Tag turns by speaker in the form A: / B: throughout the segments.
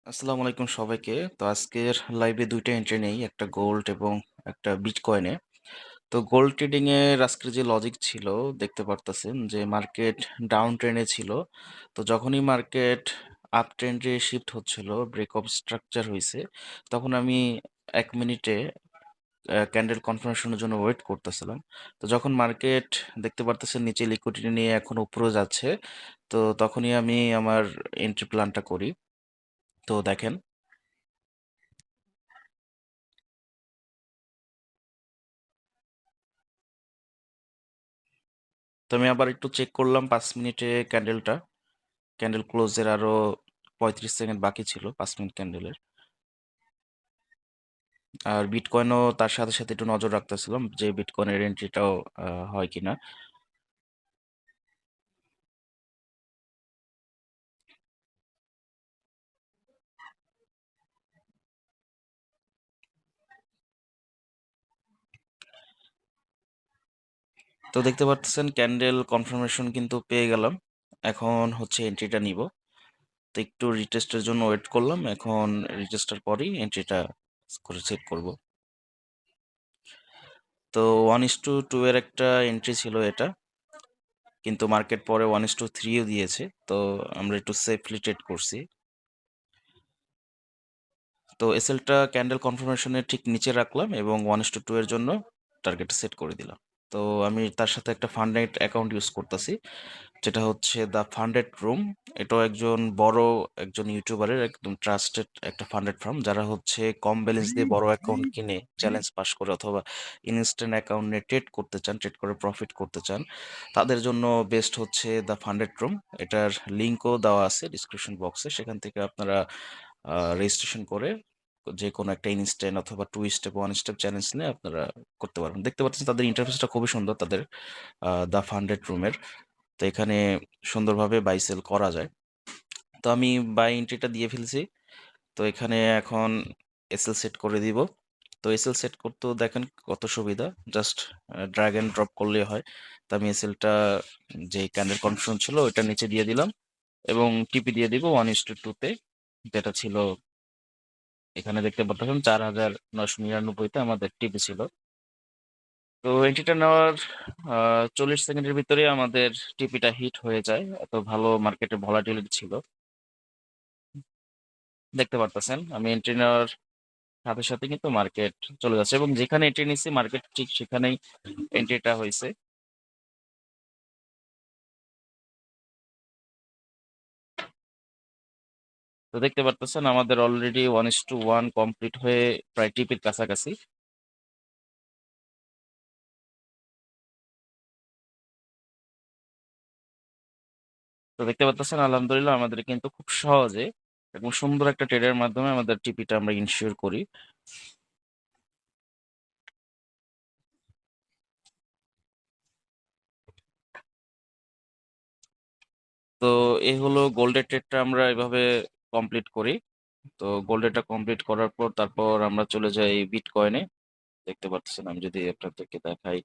A: আসসালামু আলাইকুম সবাইকে। তো আজকের লাইভে ২ টা এন্ট্রি নেই। একটা গোল্ড এবং একটা বিটকয়েনে। তো গোল্ড ট্রেডিং এর আজকের যে লজিক ছিল দেখতে পারতেছেন যে মার্কেট ডাউন ট্রেন্ডে ছিল। তো যখনই মার্কেট আপ ট্রেন্ডে শিফট হচ্ছিল, ব্রেক অফ স্ট্রাকচার হইছে, তখন আমি ১ মিনিটে ক্যান্ডেল কনফার্মেশনের জন্য ওয়েট করতেছিলাম। তো যখন মার্কেট দেখতে পারতেছেন নিচে লিকুইডিটি নিয়ে এখন উপরেও যাচ্ছে, তো তখনই আমি আমার এন্ট্রি প্ল্যানটা করি। তো দেখেন, তো আমি আবার একটু চেক করলাম ৫ মিনিটে ক্যান্ডেলটা। ক্যান্ডেল ক্লোজের আরো ৩৫ সেকেন্ড বাকি ছিল ৫ মিনিট ক্যান্ডেলের। আর বিটকয়েনও তার সাথে, সাথে একটু নজর রাখতেছিলাম যে বিটকয়েনের এন্ট্রিটাও হয় কিনা। তো দেখতে পারতেছেন ক্যান্ডেল কনফার্মেশন কিন্তু পেয়ে গেলাম। এখন হচ্ছে এন্ট্রিটা নিব। তো একটু রিটেস্টের জন্য ওয়েট করলাম। এখন রিটেস্টের পরেই এন্ট্রিটা করে সেট করব। তো 1:2 এর একটা এন্ট্রি ছিল এটা। কিন্তু মার্কেট পরে 1:3 ও দিয়েছে। তো আমরা একটু সেফলি ট্রেড করছি। তো এসএলটা ক্যান্ডেল কনফার্মেশনের ঠিক নিচে রাখলাম এবং 1:2 এর জন্য টার্গেট সেট করে দিলাম। তো আমি তার সাথে একটা ফান্ডেড অ্যাকাউন্ট ইউজ করতেছি, যেটা হচ্ছে দ্য ফান্ডেড রুম। এটাও একজন ইউটিউবারের একদম ট্রাস্টেড একটা ফান্ডেড ফার্ম, যারা হচ্ছে কম ব্যালেন্স দিয়ে বড় অ্যাকাউন্ট কিনে চ্যালেঞ্জ পাস করে অথবা ইনস্ট্যান্ট অ্যাকাউন্টে ট্রেড করতে চান, ট্রেড করে প্রফিট করতে চান, তাদের জন্য বেস্ট হচ্ছে দ্য ফান্ডেড রুম। এটার লিঙ্কও দেওয়া আছে ডিসক্রিপশন বক্সে, সেখান থেকে আপনারা রেজিস্ট্রেশন করে যে কোনো একটা ইনস্ট্যান্ট অথবা 2 স্টেপ 1 স্টেপ চ্যালেঞ্জ নিয়ে আপনারা করতে পারবেন। দেখতে পাচ্ছেন তাদের ইন্টারফেসটা খুবই সুন্দর, তাদের দ্য ফান্ডেড রুমের। তো এখানে সুন্দরভাবে বাই সেল করা যায়। তো আমি বাই এন্ট্রিটা দিয়ে ফেলছি। তো এখানে এখন এসএল সেট করে দিব। তো এসএল সেট করতেও দেখেন কত সুবিধা, জাস্ট ড্র্যাগ এন্ড ড্রপ করলেই হয়। তো আমি এসএলটা যে ক্যান্ডেল কনফার্মেশন ছিল ওইটা নিচে দিয়ে দিলাম এবং টিপি দিয়ে দিব 1:2 তে, যেটা ছিল এখানে দেখতে পাচ্ছেন ৪,৯৯৯ তে আমাদের টিপি ছিল। তো এন্ট্রিটা নেওয়ার ৪০ সেকেন্ডের ভিতরে আমাদের টিপিটা হিট হয়ে যায়, এত ভালো মার্কেটে ভলাটিলিটি ছিল। দেখতে পারতেছেন আমি এন্ট্রি নেওয়ার সাথে সাথে কিন্তু মার্কেট চলে যাচ্ছে এবং যেখানে এন্ট্রি নিচ্ছি মার্কেট ঠিক সেখানেই এন্ট্রিটা হয়েছে। তো দেখতে পারতেছেন আমাদের অলরেডি 1:1 কমপ্লিট হয়ে প্রায় টিপির কাছাকাছি। তো দেখতে পারতেছেন আলহামদুলিল্লাহ আমাদের কিন্তু খুব সহজে এবং সুন্দর একটা ট্রেডের মাধ্যমে আমাদের টিপিটা আমরা ইনশিওর করি। তো এই হলো গোল্ডের ট্রেডটা আমরা এভাবে কমপ্লিট করি। তো গোল্ডেরটা কমপ্লিট করার পর তারপর আমরা চলে যাই বিটকয়েনে। দেখতে পাচ্ছেন আমি যদি আপনাদেরকে দেখাই।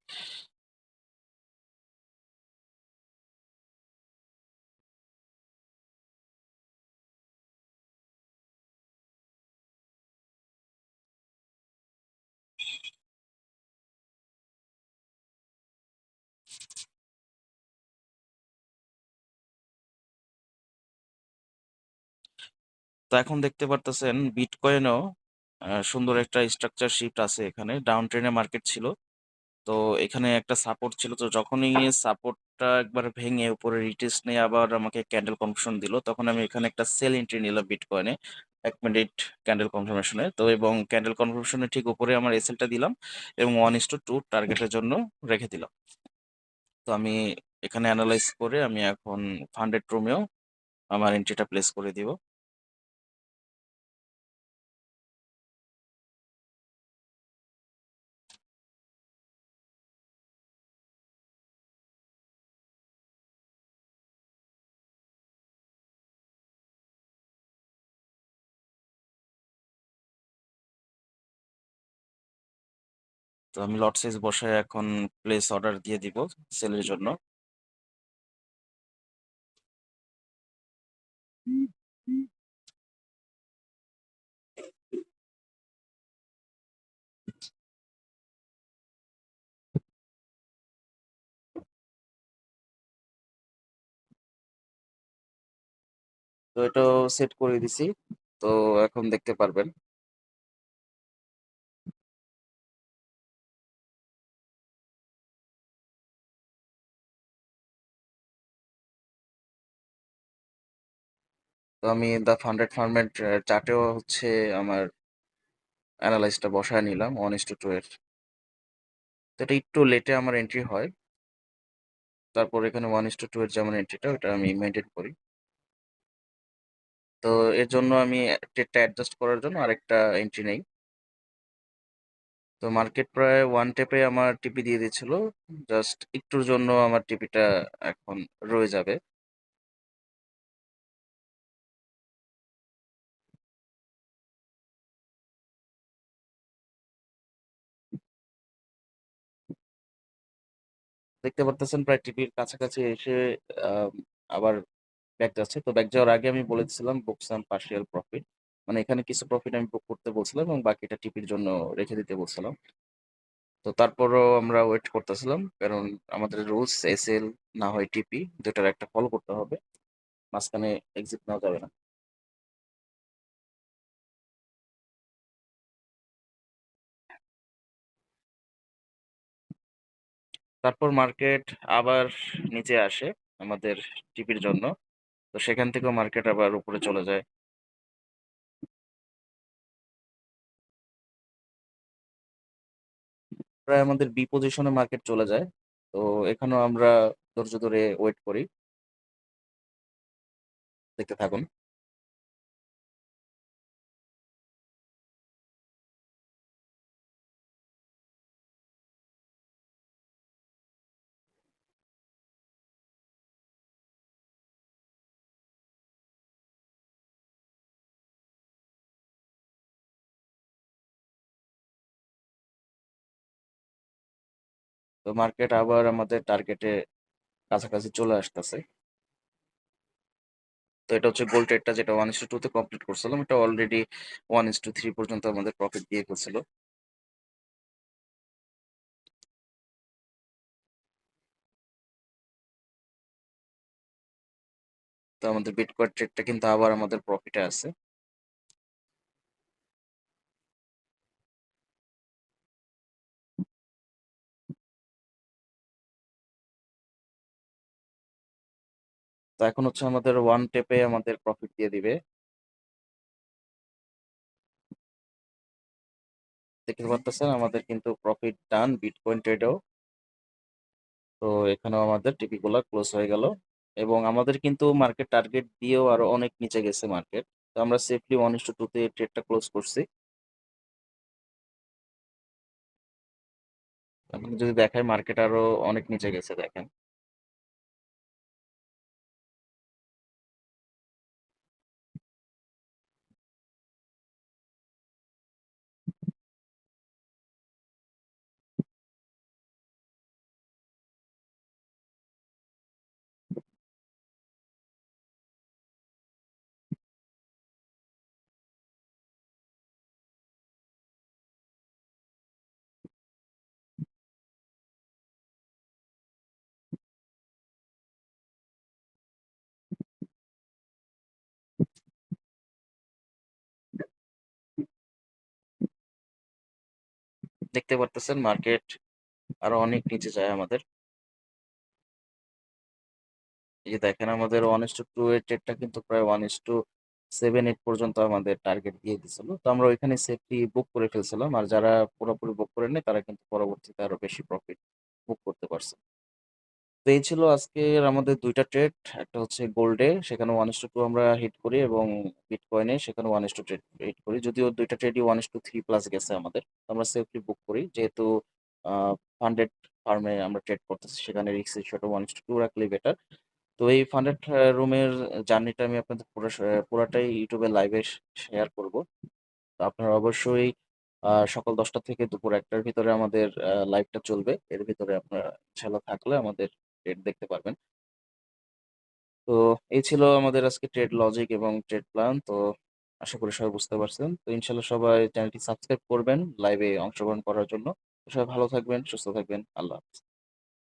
A: তো এখন দেখতে পারতেছেন বিটকয়েনও সুন্দর একটা স্ট্রাকচার শিফট আছে। এখানে ডাউন ট্রেনে মার্কেট ছিল, তো এখানে একটা সাপোর্ট ছিল। তো যখনই সাপোর্টটা একবার ভেঙে উপরে রিটেস্ট নিয়ে আবার আমাকে ক্যান্ডেল কনফার্মেশন দিল, তখন আমি এখানে একটা সেল এন্ট্রি নিলাম বিটকয়েনে ১ মিনিট ক্যান্ডেল কনফার্মেশনে। তো এবং ক্যান্ডেল কনফার্মেশনের ঠিক উপরে আমার এসএলটা দিলাম এবং 1:2 টার্গেটের জন্য রেখে দিলাম। তো আমি এখানে অ্যানালাইজ করে আমি এখন ফান্ডেড রুমেও আমার এন্ট্রিটা প্লেস করে দিব। তো আমি লট সাইজ বসায় এখন প্লেস অর্ডার দিয়ে দিব সেলের জন্য। তো এটাও সেট করে দিছি। তো এখন দেখতে পারবেন। তো আমি দ্য ফান্ডেড ফার্মের চার্টেও হচ্ছে আমার অ্যানালাইসটা বসায় নিলাম 1:2 এর। তো এটা একটু লেটে আমার এন্ট্রি হয়। তারপর এখানে 1:2 এর যে আমার এন্ট্রিটা ওটা আমি মেনটেন করি। তো এর জন্য আমি ট্রেডটা অ্যাডজাস্ট করার জন্য আরেকটা এন্ট্রি নেই। তো মার্কেট প্রায় ওয়ান টেপে আমার টিপি দিয়ে দিচ্ছিল। জাস্ট একটুর জন্য আমার টিপিটা এখন রয়ে যাবে। দেখতে পারতেছেন প্রায় টিপির কাছাকাছি এসে আম, আবার ব্যাক যাচ্ছে। তো ব্যাক যাওয়ার আগে আমি বলে দিচ্ছিলাম বুক সাম পার্শিয়াল প্রফিট, মানে এখানে কিছু প্রফিট আমি বুক করতে বলছিলাম এবং বাকিটা টিপির জন্য রেখে দিতে বলছিলাম। তো তারপরও আমরা ওয়েট করতেছিলাম, কারণ আমাদের রুলস এসএল না হয় টিপি, দুটার একটা ফলো করতে হবে। মাঝখানে এক্সিট নেওয়া যাবে না। তারপর মার্কেট আবার নিচে আসে আমাদের টিপির জন্য। তো সেখান থেকেও মার্কেট আবার উপরে চলে যায়। প্রায় আমাদের বি পজিশনে মার্কেট চলে যায়। তো এখানেও আমরা ধৈর্য ধরে ওয়েট করি। দেখতে থাকুন। তো মার্কেট আবার আমাদের টার্গেটে কাছাকাছি চলে আসতেছে। তো এটা হচ্ছে গোল ট্রেডটা, যেটা 1:2 তে কমপ্লিট করছিলাম, এটা অলরেডি 1:3 পর্যন্ত আমাদের প্রফিট দিয়ে ফেলছিল। তো আমাদের বিটকয়েন ট্রেডটা কিন্তু আবার আমাদের প্রফিটে আছে। তো এখন হচ্ছে আমাদের ওয়ান টেপে আমাদের প্রফিট দিয়ে দিবে। দেখতে পাচ্ছেন আমাদের কিন্তু প্রফিট ডান বিটকয়েন ট্রেডেও। তো এখানেও আমাদের টিপি গুলা ক্লোজ হয়ে গেল, এবং আমাদের কিন্তু মার্কেট টার্গেট দিয়েও আরো অনেক নিচে গেছে মার্কেট। তো আমরা সেফলি 1:2 তে ট্রেডটা ক্লোজ করছি। আপনি যদি দেখায় মার্কেট আরো অনেক নিচে গেছে, দেখেন। দেখতে পারতেছেন মার্কেট আরো অনেক নিচে যায় আমাদের। এই যে দেখেন আমাদের 1:2 এর ট্রেডটা কিন্তু প্রায় 1:7 8 পর্যন্ত আমাদের টার্গেট দিয়ে দিছিল। তো আমরা ওইখানে সেফটি বুক করে ফেলছিলাম, আর যারা পুরোপুরি বুক করে নেয় তারা কিন্তু পরবর্তীতে আরো বেশি প্রফিট বুক করতে পারছে। তো এই ছিল আজকের আমাদের দুইটা ট্রেড। একটা হচ্ছে গোল্ডে, সেখানে 1:2 আমরা হিট করি, এবং বিটকয়েনে সেখানে 1:2 ট্রেড হিট করি। যদিও দুইটা ট্রেডই 1:3 প্লাস গেছে আমাদের। তো আমরা সেফলি বুক করি, যেহেতু ফান্ডেড ফার্মে আমরা ট্রেড করতেছি, সেখানে রিস্ক রেশিওটা 1:2 রাখলেই বেটার। তো এই ফান্ডেড রুমের জার্নিটা আমি আপনাদের পুরাটাই ইউটিউবে লাইভে শেয়ার করব। তো আপনারা অবশ্যই সকাল 10টা থেকে দুপুর 1টার ভিতরে আমাদের লাইভটা চলবে। এর ভিতরে আপনারা ইনশাল্লাহ থাকলে আমাদের ট্রেড দেখতে পারবেন। তো এই ছিল আমাদের আজকে ট্রেড লজিক এবং ট্রেড প্ল্যান। তো আশা করি সবাই বুঝতে পারছেন। তো ইনশাল্লাহ সবাই চ্যানেলটি সাবস্ক্রাইব করবেন লাইভে অংশগ্রহণ করার জন্য। তো সবাই ভালো থাকবেন, সুস্থ থাকবেন। আল্লাহ হাফেজ।